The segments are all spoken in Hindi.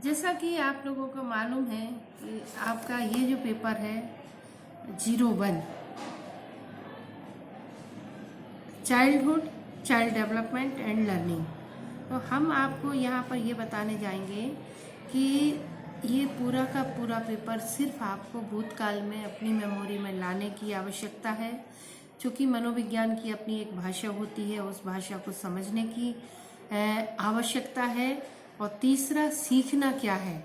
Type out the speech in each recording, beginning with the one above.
जैसा कि आप लोगों को मालूम है कि आपका ये जो पेपर है 01 childhood, child development and learning, तो हम आपको यहाँ पर ये बताने जाएंगे कि ये पूरा का पूरा पेपर सिर्फ आपको भूतकाल में अपनी मेमोरी में लाने की आवश्यकता है, क्योंकि मनोविज्ञान की अपनी एक भाषा होती है, उस भाषा को समझने की आवश्यकता है। और तीसरा, सीखना क्या है,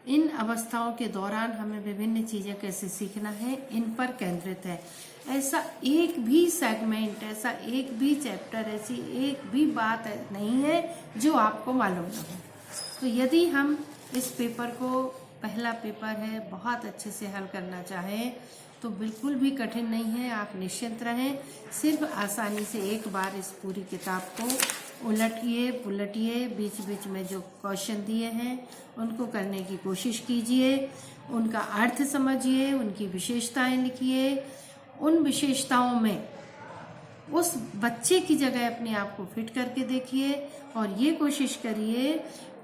इन अवस्थाओं के दौरान हमें विभिन्न चीज़ें कैसे सीखना है, इन पर केंद्रित है। ऐसा एक भी सेगमेंट, ऐसा एक भी चैप्टर, ऐसी एक भी बात नहीं है जो आपको मालूम ना हो। तो यदि हम इस पेपर को, पहला पेपर है, बहुत अच्छे से हल करना चाहें तो बिल्कुल भी कठिन नहीं है, आप निश्चिंत रहें। सिर्फ आसानी से एक बार इस पूरी किताब को उलटिए पुलटिए, बीच बीच में जो क्वेश्चन दिए हैं उनको करने की कोशिश कीजिए, उनका अर्थ समझिए, उनकी विशेषताएं लिखिए, उन विशेषताओं में उस बच्चे की जगह अपने आप को फिट करके देखिए और ये कोशिश करिए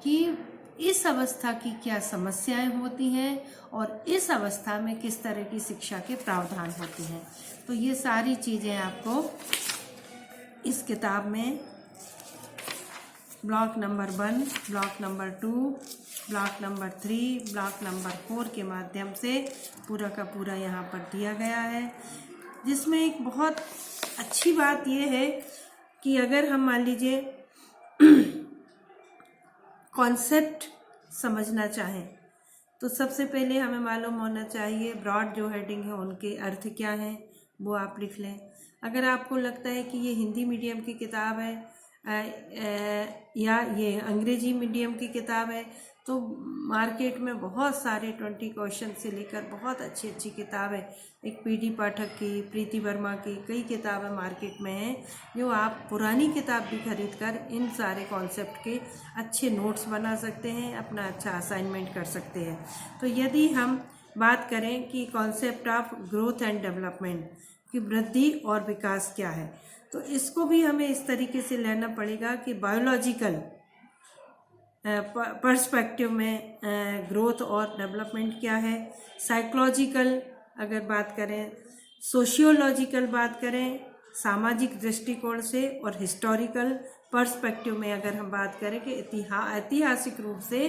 कि इस अवस्था की क्या समस्याएं होती हैं और इस अवस्था में किस तरह की शिक्षा के प्रावधान होते हैं। तो ये सारी चीज़ें आपको इस किताब में block number 1, block number 2, block number 3, block number 4 के माध्यम से पूरा का पूरा यहाँ पर दिया गया है। जिसमें एक बहुत अच्छी बात यह है कि अगर हम मान लीजिए कॉन्सेप्ट समझना चाहें तो सबसे पहले हमें मालूम होना चाहिए ब्रॉड जो हेडिंग है उनके अर्थ क्या हैं, वो आप लिख लें। अगर आपको लगता है कि ये हिंदी मीडियम की किताब है या ये अंग्रेजी मीडियम की किताब है, तो मार्केट में बहुत सारे 20 क्वेश्चन से लेकर बहुत अच्छी अच्छी किताब है। एक पीडी पाठक की, प्रीति वर्मा की, कई किताबें मार्केट में हैं जो आप पुरानी किताब भी खरीद कर इन सारे कॉन्सेप्ट के अच्छे नोट्स बना सकते हैं, अपना अच्छा असाइनमेंट कर सकते हैं। तो यदि हम बात करें कि concept of growth and development की वृद्धि और विकास क्या है, तो इसको भी हमें इस तरीके से लेना पड़ेगा कि बायोलॉजिकल पर्सपेक्टिव में ग्रोथ और डेवलपमेंट क्या है, साइकोलॉजिकल अगर बात करें, सोशियोलॉजिकल बात करें सामाजिक दृष्टिकोण से, और हिस्टोरिकल पर्सपेक्टिव में अगर हम बात करें कि ऐतिहासिक रूप से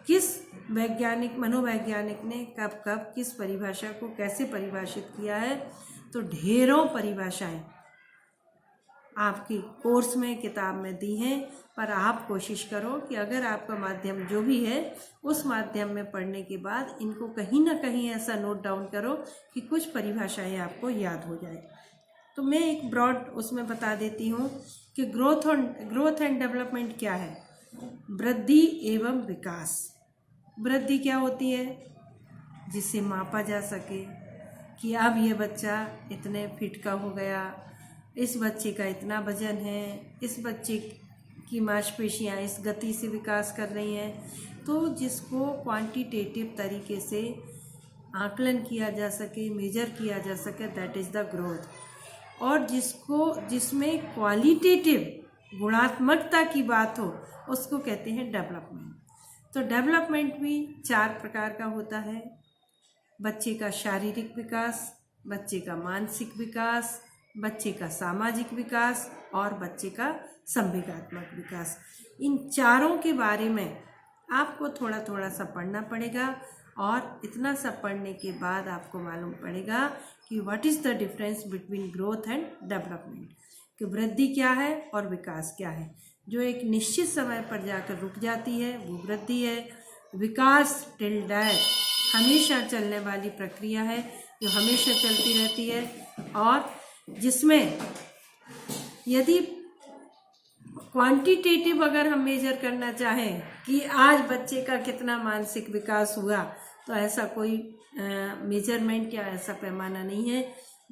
किस वैज्ञानिक, मनोवैज्ञानिक ने कब कब किस परिभाषा को कैसे परिभाषित किया है। तो ढेरों परिभाषाएं आपकी कोर्स में, किताब में दी हैं, पर आप कोशिश करो कि अगर आपका माध्यम जो भी है उस माध्यम में पढ़ने के बाद इनको कहीं ना कहीं ऐसा नोट डाउन करो कि कुछ परिभाषाएं आपको याद हो जाए। तो मैं एक ब्रॉड उसमें बता देती हूँ कि ग्रोथ एंड डेवलपमेंट क्या है। वृद्धि एवं विकास। वृद्धि क्या होती है, जिसे मापा जा सके कि अब ये बच्चा इतने फिट का हो गया, इस बच्चे का इतना वजन है, इस बच्चे की मांसपेशियां इस गति से विकास कर रही हैं। तो जिसको क्वांटिटेटिव तरीके से आकलन किया जा सके, मेजर किया जा सके, दैट इज़ द ग्रोथ। और जिसमें क्वालिटेटिव गुणात्मकता की बात हो उसको कहते हैं डेवलपमेंट। तो डेवलपमेंट भी 4 प्रकार का होता है। बच्चे का शारीरिक विकास, बच्चे का मानसिक विकास, बच्चे का सामाजिक विकास और बच्चे का संवेगात्मक विकास। इन चारों के बारे में आपको थोड़ा थोड़ा सा पढ़ना पड़ेगा, और इतना सब पढ़ने के बाद आपको मालूम पड़ेगा कि what is the difference between growth and development, कि वृद्धि क्या है और विकास क्या है। जो एक निश्चित समय पर जाकर रुक जाती है वो वृद्धि है। विकास टिल डेथ हमेशा चलने वाली प्रक्रिया है जो हमेशा चलती रहती है, और जिसमें यदि क्वांटिटेटिव अगर हम मेजर करना चाहें कि आज बच्चे का कितना मानसिक विकास हुआ, तो ऐसा कोई मेजरमेंट या ऐसा पैमाना नहीं है।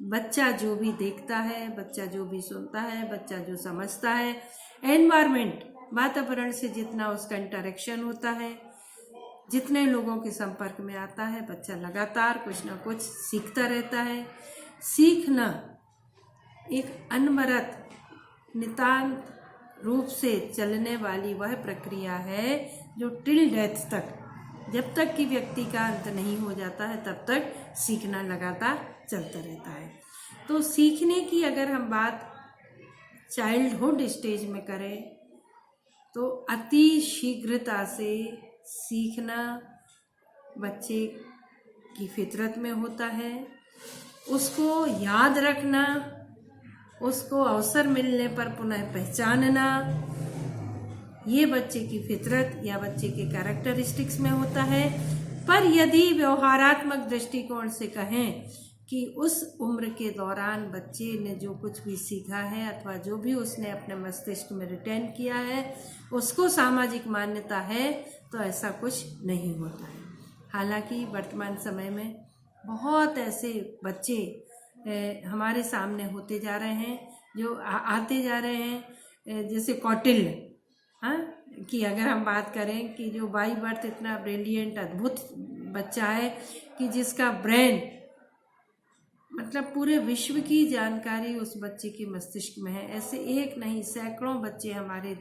बच्चा जो भी देखता है, बच्चा जो भी सुनता है, बच्चा जो समझता है, एनवायरनमेंट, वातावरण से जितना उसका इंटरेक्शन होता है, जितने लोगों के संपर्क में आता है, बच्चा लगातार कुछ ना कुछ सीखता रहता है। सीखना एक अनवरत नितांत रूप से चलने वाली वह प्रक्रिया है जो टिल डेथ तक, जब तक कि व्यक्ति का अंत नहीं हो जाता है तब तक सीखना लगातार चलता रहता है। तो सीखने की अगर हम बात चाइल्डहुड स्टेज में करें तो अति शीघ्रता से सीखना बच्चे की फितरत में होता है। उसको याद रखना, उसको अवसर मिलने पर पुनः पहचानना, ये बच्चे की फितरत या बच्चे के कैरेक्टरिस्टिक्स में होता है। पर यदि व्यवहारात्मक दृष्टिकोण से कहें कि उस उम्र के दौरान बच्चे ने जो कुछ भी सीखा है अथवा जो भी उसने अपने मस्तिष्क में रिटेन किया है उसको सामाजिक मान्यता है, तो ऐसा कुछ नहीं होता है। हालांकि वर्तमान समय में बहुत ऐसे बच्चे हमारे सामने होते जा रहे हैं जो आते जा रहे हैं, जैसे कौटिल्य, हाँ, कि अगर हम बात करें कि जो बाई बर्थ इतना ब्रिलियंट अद्भुत बच्चा है कि जिसका ब्रेन, मतलब पूरे विश्व की जानकारी उस बच्चे के मस्तिष्क में है। ऐसे एक नहीं सैकड़ों बच्चे हमारे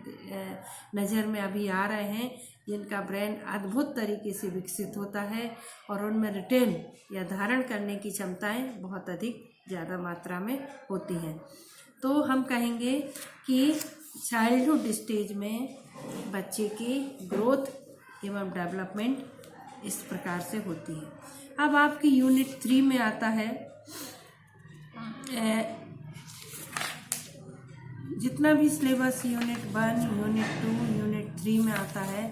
नज़र में अभी आ रहे हैं जिनका ब्रेन अद्भुत तरीके से विकसित होता है और उनमें रिटेन या धारण करने की क्षमताएं बहुत अधिक ज़्यादा मात्रा में होती हैं। तो हम कहेंगे कि चाइल्डहुड स्टेज में बच्चे की ग्रोथ एवं डेवलपमेंट इस प्रकार से होती है। अब आपकी यूनिट 3 में आता है, जितना भी सिलेबस यूनिट 1, यूनिट 2, यूनिट 3 में आता है,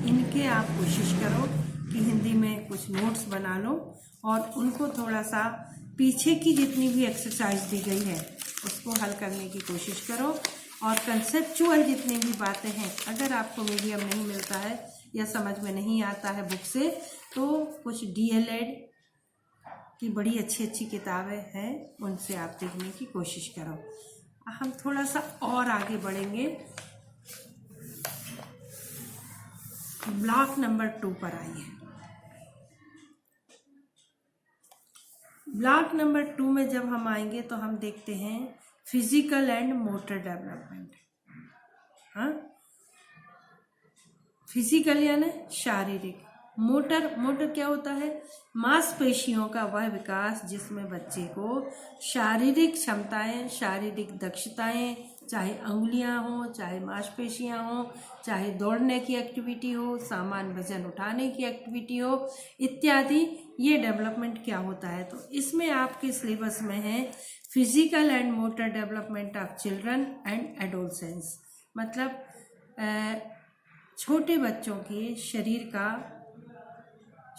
इनके आप कोशिश करो कि हिंदी में कुछ नोट्स बना लो और उनको थोड़ा सा पीछे की जितनी भी एक्सरसाइज दी गई है उसको हल करने की कोशिश करो। और कंसेप्चुअल जितनी भी बातें हैं, अगर आपको मीडियम नहीं मिलता है या समझ में नहीं आता है बुक से, तो कुछ DLED की बड़ी अच्छी अच्छी किताबें हैं, उनसे आप देखने की कोशिश करो। हम थोड़ा सा और आगे बढ़ेंगे, ब्लॉक नंबर 2 पर आइए। ब्लॉक नंबर 2 में जब हम आएंगे तो हम देखते हैं फिजिकल एंड मोटर डेवलपमेंट। हाँ, फिजिकल यानी शारीरिक, मोटर क्या होता है? मांसपेशियों का वह विकास जिसमें बच्चे को शारीरिक क्षमताएं, शारीरिक दक्षताएं, चाहे अंगुलियां हो, चाहे मांसपेशियां हो, चाहे दौड़ने की एक्टिविटी हो, सामान वजन उठाने की एक्टिविटी हो इत्यादि, ये डेवलपमेंट क्या होता है? तो इसमें आपके सिलेबस में है physical and motor development of children and adolescence. मतलब छोटे बच्चों के शरीर का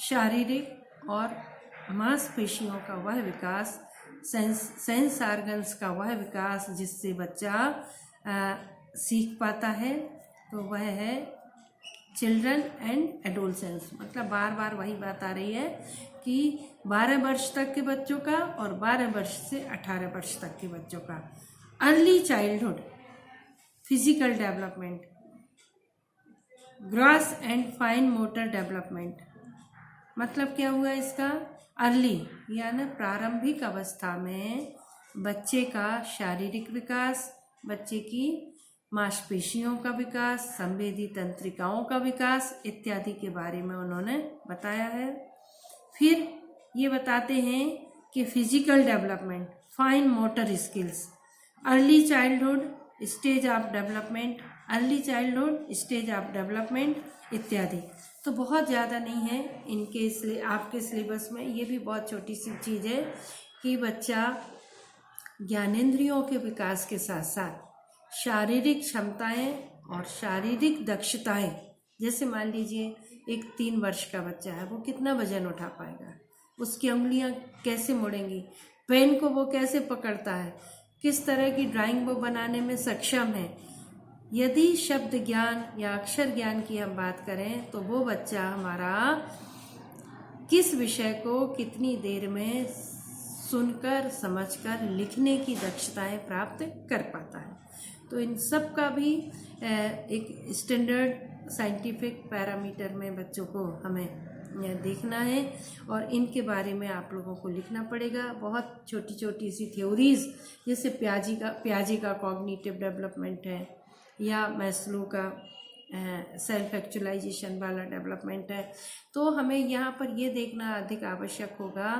शारीरिक और मांसपेशियों का वह विकास, सेंस ऑर्गन्स का वह विकास जिससे बच्चा सीख पाता है, तो वह है चिल्ड्रन एंड एडोलसेंस। मतलब बार बार वही बात आ रही है कि 12 वर्ष तक के बच्चों का और 12 वर्ष से 18 वर्ष तक के बच्चों का early childhood physical development, gross and fine motor development. मतलब क्या हुआ इसका? अर्ली यानी प्रारंभिक अवस्था में बच्चे का शारीरिक विकास, बच्चे की मांसपेशियों का विकास, संवेदी तंत्रिकाओं का विकास इत्यादि के बारे में उन्होंने बताया है। फिर ये बताते हैं कि physical development, fine motor skills, early childhood stage of development, early childhood stage of development इत्यादि। तो बहुत ज़्यादा नहीं है इनके आपके सिलेबस में। ये भी बहुत छोटी सी चीज़ है कि बच्चा ज्ञानेंद्रियों के विकास के साथ साथ शारीरिक क्षमताएं और शारीरिक दक्षताएं, जैसे मान लीजिए एक 3 वर्ष का बच्चा है, वो कितना वजन उठा पाएगा, उसकी उंगलियां कैसे मुड़ेंगी, पेन को वो कैसे पकड़ता है, किस तरह की ड्राइंग वो बनाने में सक्षम है। यदि शब्द ज्ञान या अक्षर ज्ञान की हम बात करें तो वो बच्चा हमारा किस विषय को कितनी देर में सुनकर समझकर लिखने की दक्षताएं प्राप्त कर पाता है। तो इन सब का भी एक स्टैंडर्ड साइंटिफिक पैरामीटर में बच्चों को हमें देखना है और इनके बारे में आप लोगों को लिखना पड़ेगा। बहुत छोटी छोटी सी थ्योरीज, जैसे प्याजे का कॉग्निटिव डेवलपमेंट है या मैस्लो का सेल्फ एक्चुअलाइजेशन वाला डेवलपमेंट है। तो हमें यहाँ पर ये देखना अधिक आवश्यक होगा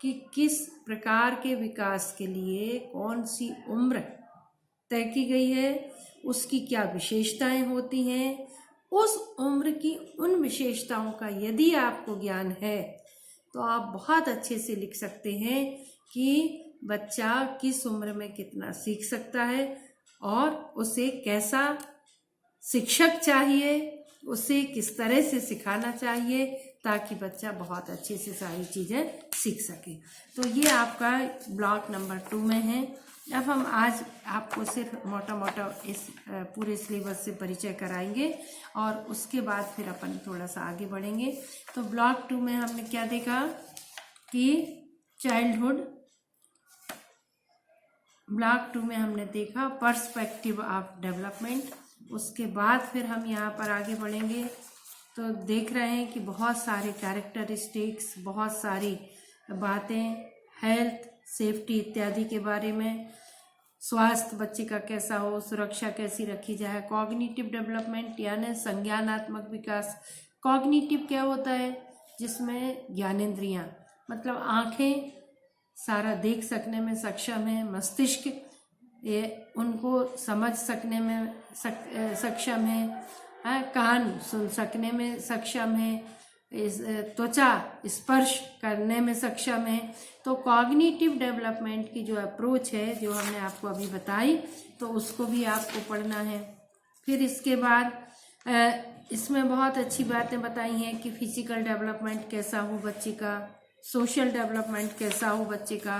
कि किस प्रकार के विकास के लिए कौन सी उम्र तय की गई है, उसकी क्या विशेषताएं होती हैं। उस उम्र की उन विशेषताओं का यदि आपको ज्ञान है तो आप बहुत अच्छे से लिख सकते हैं कि बच्चा किस उम्र में कितना सीख सकता है और उसे कैसा शिक्षक चाहिए, उसे किस तरह से सिखाना चाहिए ताकि बच्चा बहुत अच्छे से सारी चीज़ें सीख सके। तो ये आपका ब्लॉक नंबर 2 में है। अब हम आज आपको सिर्फ मोटा मोटा इस पूरे सिलेबस से परिचय कराएंगे और उसके बाद फिर अपन थोड़ा सा आगे बढ़ेंगे। तो ब्लॉक 2 में हमने क्या देखा कि चाइल्डहुड, ब्लॉक 2 में हमने देखा पर्सपेक्टिव ऑफ डेवलपमेंट। उसके बाद फिर हम यहाँ पर आगे बढ़ेंगे तो देख रहे हैं कि बहुत सारे कैरेक्टरिस्टिक्स, बहुत सारी बातें हेल्थ, सेफ्टी इत्यादि के बारे में, स्वास्थ्य बच्चे का कैसा हो, सुरक्षा कैसी रखी जाए, कॉग्निटिव डेवलपमेंट यानी संज्ञानात्मक विकास। कॉग्निटिव क्या होता है, जिसमें ज्ञानेंद्रियां मतलब आँखें सारा देख सकने में सक्षम है, मस्तिष्क ये उनको समझ सकने में सक्षम है, कान सुन सकने में सक्षम है, त्वचा स्पर्श करने में सक्षम है। तो कॉग्निटिव डेवलपमेंट की जो अप्रोच है जो हमने आपको अभी बताई तो उसको भी आपको पढ़ना है। फिर इसके बाद इसमें बहुत अच्छी बातें बताई हैं कि फिजिकल डेवलपमेंट कैसा हो बच्चे का, सोशल डेवलपमेंट कैसा हो बच्चे का,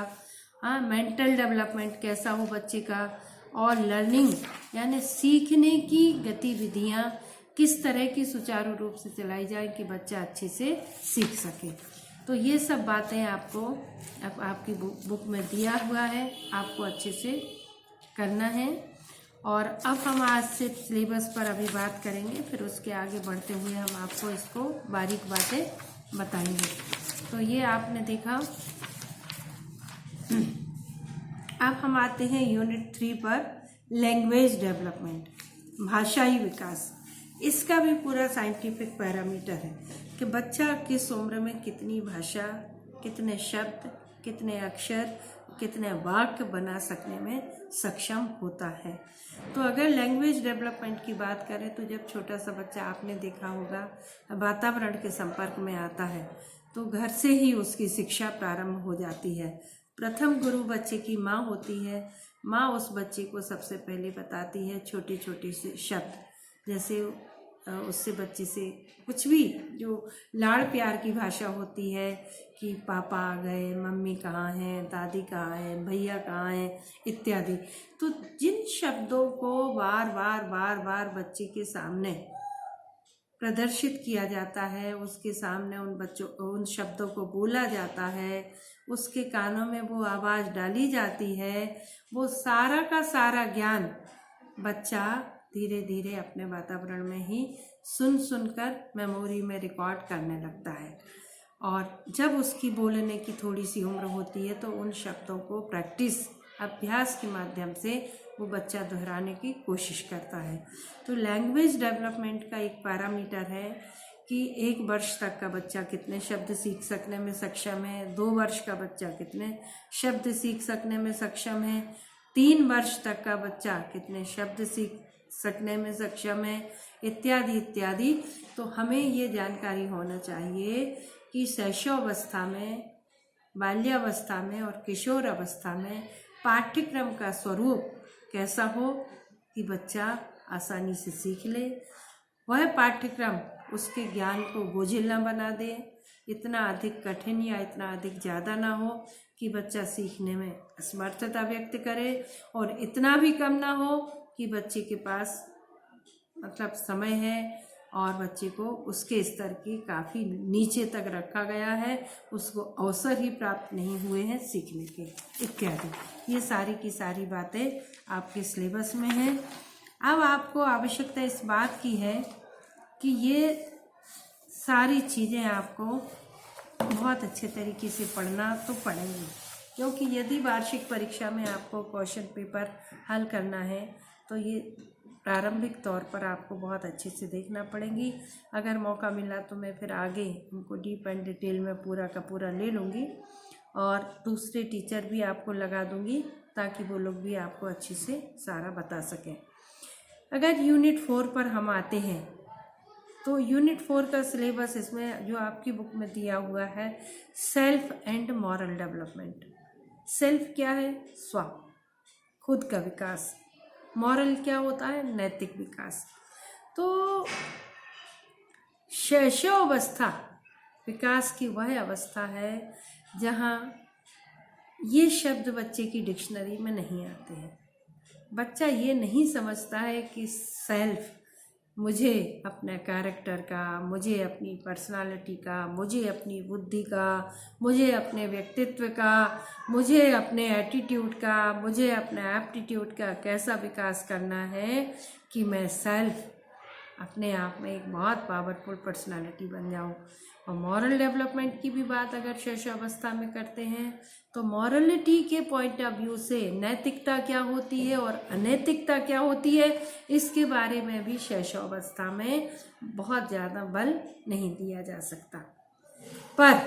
मेंटल डेवलपमेंट कैसा हो बच्चे का, और लर्निंग यानी सीखने की गतिविधियाँ किस तरह की सुचारू रूप से चलाई जाए कि बच्चा अच्छे से सीख सके। तो ये सब बातें आपको आपकी बुक में दिया हुआ है, आपको अच्छे से करना है। और अब हम आज से सिलेबस पर अभी बात करेंगे, फिर उसके आगे बढ़ते हुए हम आपको इसको बारीक बातें बताएंगे। तो ये आपने देखा। अब हम आते हैं यूनिट 3 पर, लैंग्वेज डेवलपमेंट, भाषाई विकास। इसका भी पूरा साइंटिफिक पैरामीटर है कि बच्चा किस उम्र में कितनी भाषा, कितने शब्द, कितने अक्षर, कितने वाक्य बना सकने में सक्षम होता है। तो अगर लैंग्वेज डेवलपमेंट की बात करें तो जब छोटा सा बच्चा, आपने देखा होगा, वातावरण के संपर्क में आता है तो घर से ही उसकी शिक्षा प्रारंभ हो जाती है। प्रथम गुरु बच्चे की माँ होती है। माँ उस बच्चे को सबसे पहले बताती है छोटे छोटे से शब्द, जैसे उससे बच्चे से कुछ भी जो लाड़ प्यार की भाषा होती है कि पापा आ गए, मम्मी कहाँ हैं, दादी कहाँ हैं, भैया कहाँ हैं इत्यादि। तो जिन शब्दों को बार बार बच्चे के सामने प्रदर्शित किया जाता है, उसके सामने उन शब्दों को बोला जाता है, उसके कानों में वो आवाज़ डाली जाती है, वो सारा का सारा ज्ञान बच्चा धीरे धीरे अपने वातावरण में ही सुनकर मेमोरी में रिकॉर्ड करने लगता है। और जब उसकी बोलने की थोड़ी सी उम्र होती है तो उन शब्दों को प्रैक्टिस, अभ्यास के माध्यम से वो बच्चा दोहराने की कोशिश करता है। तो लैंग्वेज डेवलपमेंट का एक पैरामीटर है कि 1 वर्ष तक का बच्चा कितने शब्द सीख सकने में सक्षम है, 2 वर्ष का बच्चा कितने शब्द सीख सकने में सक्षम है, 3 वर्ष तक का बच्चा कितने शब्द सीख सकने में सक्षम है, इत्यादि इत्यादि। तो हमें ये जानकारी होना चाहिए कि शैशवावस्था में, बाल्यावस्था में और किशोर अवस्था में पाठ्यक्रम का स्वरूप कैसा हो कि बच्चा आसानी से सीख ले। वह पाठ्यक्रम उसके ज्ञान को बोझिल न बना दे, इतना अधिक कठिन या इतना अधिक ज़्यादा ना हो कि बच्चा सीखने में असमर्थता व्यक्त करे, और इतना भी कम ना हो कि बच्चे के पास मतलब समय है और बच्चे को उसके स्तर की काफ़ी नीचे तक रखा गया है, उसको अवसर ही प्राप्त नहीं हुए हैं सीखने के, इत्यादि। ये सारी की सारी बातें आपके सिलेबस में हैं। अब आपको आवश्यकता इस बात की है कि ये सारी चीज़ें आपको बहुत अच्छे तरीके से पढ़ना तो पड़ेंगी, क्योंकि यदि वार्षिक परीक्षा में आपको क्वेश्चन पेपर हल करना है तो ये प्रारंभिक तौर पर आपको बहुत अच्छे से देखना पड़ेंगी। अगर मौका मिला तो मैं फिर आगे इनको डीप एंड डिटेल में पूरा का पूरा ले लूँगी और दूसरे टीचर भी आपको लगा दूँगी ताकि वो लोग भी आपको अच्छे से सारा बता सकें। अगर यूनिट 4 पर हम आते हैं तो यूनिट 4 का सिलेबस इसमें जो आपकी बुक में दिया हुआ है, self and moral development. Self क्या है? स्व, खुद का विकास। मॉरल क्या होता है? नैतिक विकास। तो शैशवावस्था विकास की वह अवस्था है जहाँ ये शब्द बच्चे की डिक्शनरी में नहीं आते हैं। बच्चा ये नहीं समझता है कि सेल्फ मुझे अपने कैरेक्टर का, मुझे अपनी पर्सनालिटी का, मुझे अपनी बुद्धि का, मुझे अपने व्यक्तित्व का, मुझे अपने एटीट्यूड का, मुझे अपने एप्टीट्यूड का कैसा विकास करना है कि मैं सेल्फ अपने आप में एक बहुत पावरफुल पर्सनालिटी बन जाऊं। और मॉरल डेवलपमेंट की भी बात अगर शैशवावस्था में करते हैं तो मॉरलिटी के पॉइंट ऑफ व्यू से नैतिकता क्या होती है और अनैतिकता क्या होती है, इसके बारे में भी शैशवावस्था में बहुत ज़्यादा बल नहीं दिया जा सकता। पर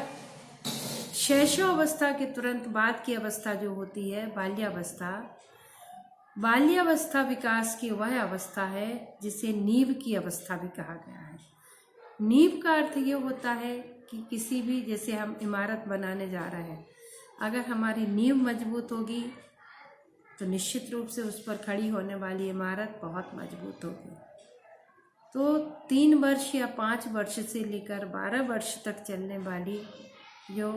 शैशवावस्था के तुरंत बाद की अवस्था जो होती है बाल्यावस्था, बाल्यावस्था विकास की वह अवस्था है जिसे नींव की अवस्था भी कहा गया है। नींव का अर्थ ये होता है कि किसी भी, जैसे हम इमारत बनाने जा रहे हैं, अगर हमारी नींव मजबूत होगी तो निश्चित रूप से उस पर खड़ी होने वाली इमारत बहुत मजबूत होगी। तो 3 वर्ष या 5 वर्ष से लेकर 12 वर्ष तक चलने वाली जो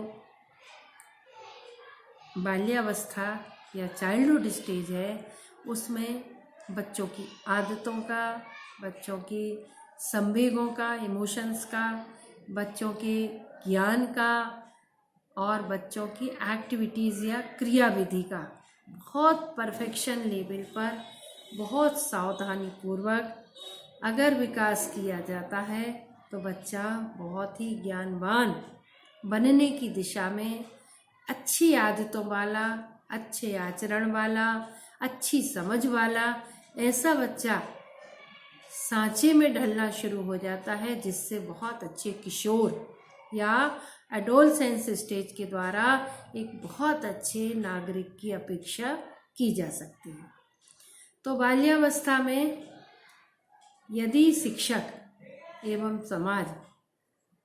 बाल्यावस्था या चाइल्डहुड स्टेज है, उसमें बच्चों की आदतों का, बच्चों की संवेगों का, इमोशंस का, बच्चों के ज्ञान का और बच्चों की एक्टिविटीज़ या क्रियाविधि का बहुत परफेक्शन लेवल पर बहुत सावधानी पूर्वक अगर विकास किया जाता है तो बच्चा बहुत ही ज्ञानवान बनने की दिशा में अच्छी आदतों वाला, अच्छे आचरण वाला, अच्छी समझ वाला ऐसा बच्चा सांचे में ढलना शुरू हो जाता है, जिससे बहुत अच्छे किशोर या एडोलसेंस स्टेज के द्वारा एक बहुत अच्छे नागरिक की अपेक्षा की जा सकती है। तो बाल्यावस्था में यदि शिक्षक एवं समाज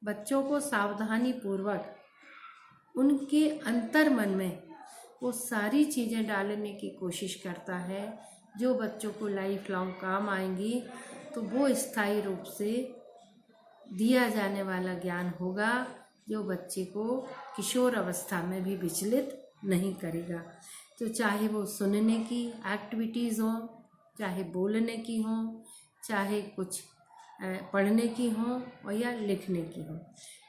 बच्चों को सावधानी पूर्वक उनके अंतर मन में वो सारी चीज़ें डालने की कोशिश करता है जो बच्चों को लाइफ लॉन्ग काम आएंगी, तो वो स्थायी रूप से दिया जाने वाला ज्ञान होगा जो बच्चे को किशोर अवस्था में भी विचलित नहीं करेगा। तो चाहे वो सुनने की एक्टिविटीज़ हों, चाहे बोलने की हों, चाहे कुछ पढ़ने की हों और या लिखने की हों,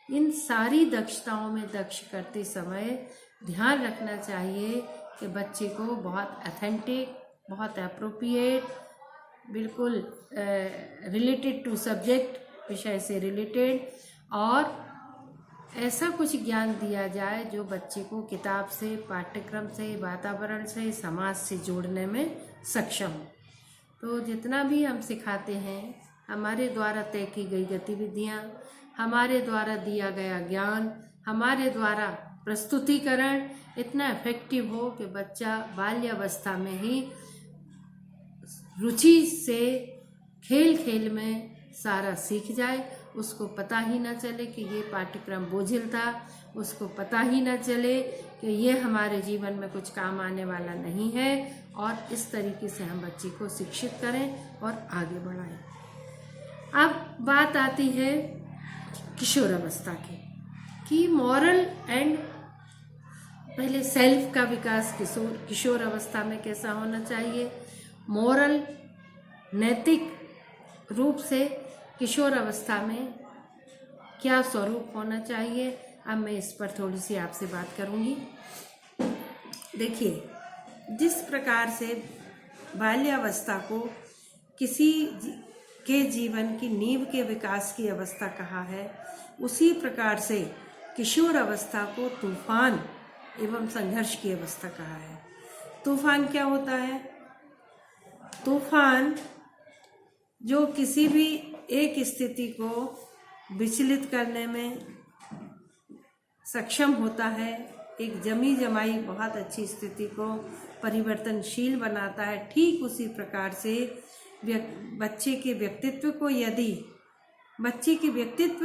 इन सारी दक्षताओं में दक्ष करते समय ध्यान रखना चाहिए कि बच्चे को बहुत ऑथेंटिक, बहुत एप्रोप्रिएट, बिल्कुल रिलेटेड टू सब्जेक्ट, विषय से रिलेटेड और ऐसा कुछ ज्ञान दिया जाए जो बच्चे को किताब से, पाठ्यक्रम से, वातावरण से, समाज से जोड़ने में सक्षम हो। तो जितना भी हम सिखाते हैं, हमारे द्वारा तय की गई गतिविधियाँ, हमारे द्वारा दिया गया ज्ञान, हमारे द्वारा प्रस्तुतिकरण इतना इफेक्टिव हो कि बच्चा बाल्यावस्था में ही रुचि से खेल खेल में सारा सीख जाए, उसको पता ही ना चले कि ये पाठ्यक्रम बोझिल था, उसको पता ही ना चले कि ये हमारे जीवन में कुछ काम आने वाला नहीं है। और इस तरीके से हम बच्चे को शिक्षित करें और आगे बढ़ाएं। अब बात आती है किशोर अवस्था की कि मॉरल एंड, पहले सेल्फ का विकास किशोर अवस्था में कैसा होना चाहिए, मॉरल नैतिक रूप से किशोर अवस्था में क्या स्वरूप होना चाहिए। अब मैं इस पर थोड़ी सी आपसे बात करूंगी। देखिए, जिस प्रकार से बाल्यावस्था को किसी के जीवन की नींव के विकास की अवस्था कहा है, उसी प्रकार से किशोर अवस्था को तूफान एवं संघर्ष की अवस्था कहा है। तूफान क्या होता है? तूफान जो किसी भी एक स्थिति को विचलित करने में सक्षम होता है, एक जमी जमाई बहुत अच्छी स्थिति को परिवर्तनशील बनाता है। ठीक उसी प्रकार से बच्चे के व्यक्तित्व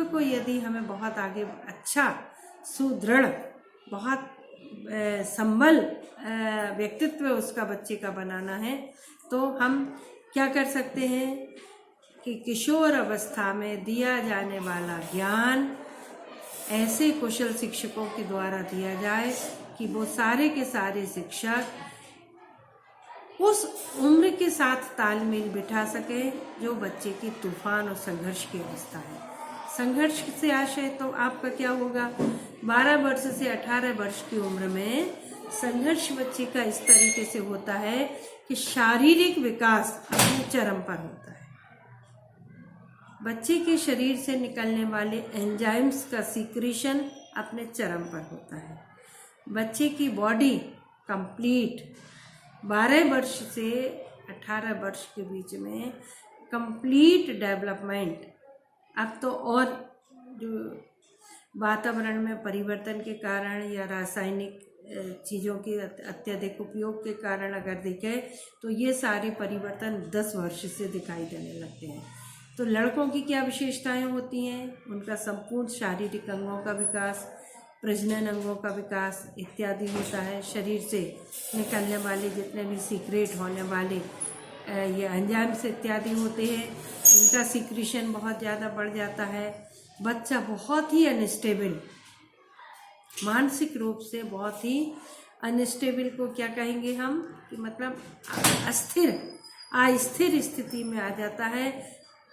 को यदि हमें बहुत आगे अच्छा सुदृढ़ बहुत संबल व्यक्तित्व उसका बच्चे का बनाना है, तो हम क्या कर सकते हैं कि किशोर अवस्था में दिया जाने वाला ज्ञान ऐसे कुशल शिक्षकों के द्वारा दिया जाए कि वो सारे के सारे शिक्षक उस उम्र के साथ तालमेल बिठा सके जो बच्चे की तूफान और संघर्ष की अवस्था है। संघर्ष से आशय तो आपका क्या होगा, 12 वर्ष से 18 वर्ष की उम्र में संघर्ष बच्चे का इस तरीके से होता है कि शारीरिक विकास अपने चरम पर होता है। बच्चे के शरीर से निकलने वाले एंजाइम्स का सीक्रेशन अपने चरम पर होता है। बच्चे की बॉडी कंप्लीट 12 वर्ष से 18 वर्ष के बीच में कंप्लीट डेवलपमेंट। अब तो और जो वातावरण में परिवर्तन के कारण या रासायनिक चीज़ों के अत्यधिक उपयोग के कारण अगर देखें तो ये सारे परिवर्तन 10 वर्ष से दिखाई देने लगते हैं। तो लड़कों की क्या विशेषताएं होती हैं, उनका संपूर्ण शारीरिक अंगों का विकास, प्रजनन अंगों का विकास इत्यादि होता है। शरीर से निकलने वाले जितने भी सीक्रेट होने वाले ये एंजाइम्स इत्यादि होते हैं, इनका सीक्रेशन बहुत ज़्यादा बढ़ जाता है। बच्चा बहुत ही अनस्टेबल, मानसिक रूप से बहुत ही अनस्टेबल को क्या कहेंगे हम कि मतलब अस्थिर स्थिति में आ जाता है।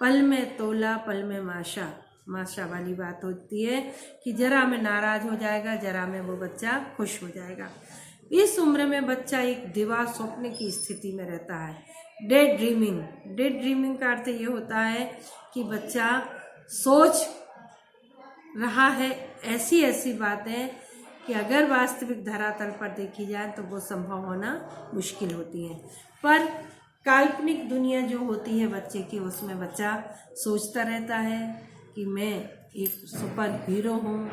पल में तोला पल में माशा वाली बात होती है कि जरा में नाराज हो जाएगा, जरा में वो बच्चा खुश हो जाएगा। इस उम्र में बच्चा एक दिवा स्वप्न की स्थिति में रहता है। डे ड्रीमिंग का अर्थ ये होता है कि बच्चा सोच रहा है ऐसी बातें कि अगर वास्तविक धरातल पर देखी जाए तो वो संभव होना मुश्किल होती है। पर काल्पनिक दुनिया जो होती है बच्चे की, उसमें बच्चा सोचता रहता है कि मैं एक सुपर हीरो हूँ,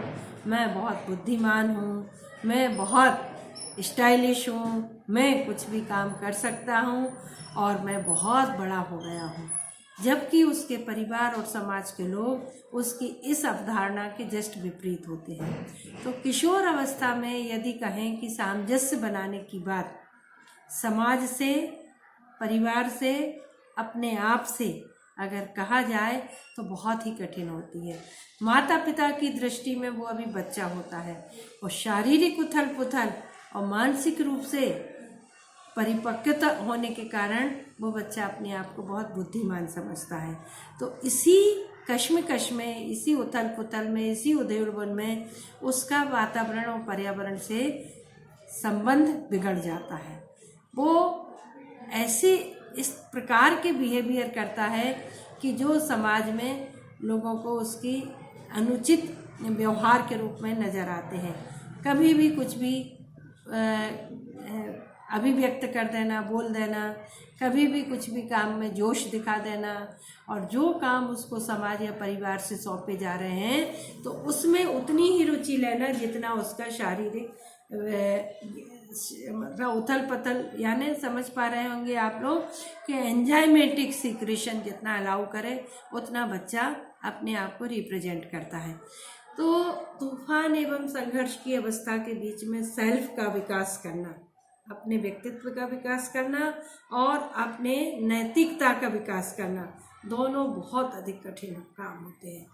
मैं बहुत बुद्धिमान हूँ, मैं बहुत स्टाइलिश हूँ, मैं कुछ भी काम कर सकता हूँ और मैं बहुत बड़ा हो गया हूँ। जबकि उसके परिवार और समाज के लोग उसकी इस अवधारणा के जस्ट विपरीत होते हैं। तो किशोर अवस्था में यदि कहें कि सामंजस्य बनाने की बात समाज से, परिवार से, अपने आप से अगर कहा जाए तो बहुत ही कठिन होती है। माता पिता की दृष्टि में वो अभी बच्चा होता है और शारीरिक उथल पुथल और मानसिक रूप से परिपक्वता होने के कारण वो बच्चा अपने आप को बहुत बुद्धिमान समझता है। तो इसी कश्मकश में, इसी उथल पुथल में, इसी उधेड़-बुन में उसका वातावरण और पर्यावरण से संबंध बिगड़ जाता है। वो ऐसे इस प्रकार के बिहेवियर करता है कि जो समाज में लोगों को उसकी अनुचित व्यवहार के रूप में नज़र आते हैं। कभी भी कुछ भी अभिव्यक्त कर देना, बोल देना, कभी भी कुछ भी काम में जोश दिखा देना, और जो काम उसको समाज या परिवार से सौंपे जा रहे हैं तो उसमें उतनी ही रुचि लेना जितना उसका शारीरिक उथल पथल, यानी समझ पा रहे होंगे आप लोग कि एंजाइमेटिक सीक्रेशन जितना अलाउ करे उतना बच्चा अपने आप को रिप्रेजेंट करता है। तो तूफान एवं संघर्ष की अवस्था के बीच में सेल्फ का विकास करना, अपने व्यक्तित्व का विकास करना और अपने नैतिकता का विकास करना, दोनों बहुत अधिक कठिन काम होते हैं।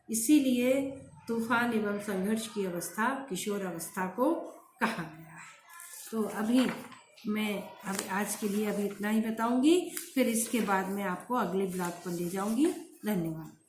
इसीलिए तूफान एवं संघर्ष की अवस्था किशोर अवस्था को कहा गया है। तो अभी मैं आज के लिए इतना ही बताऊंगी, फिर इसके बाद मैं आपको अगले ब्लॉग पर ले जाऊंगी। धन्यवाद।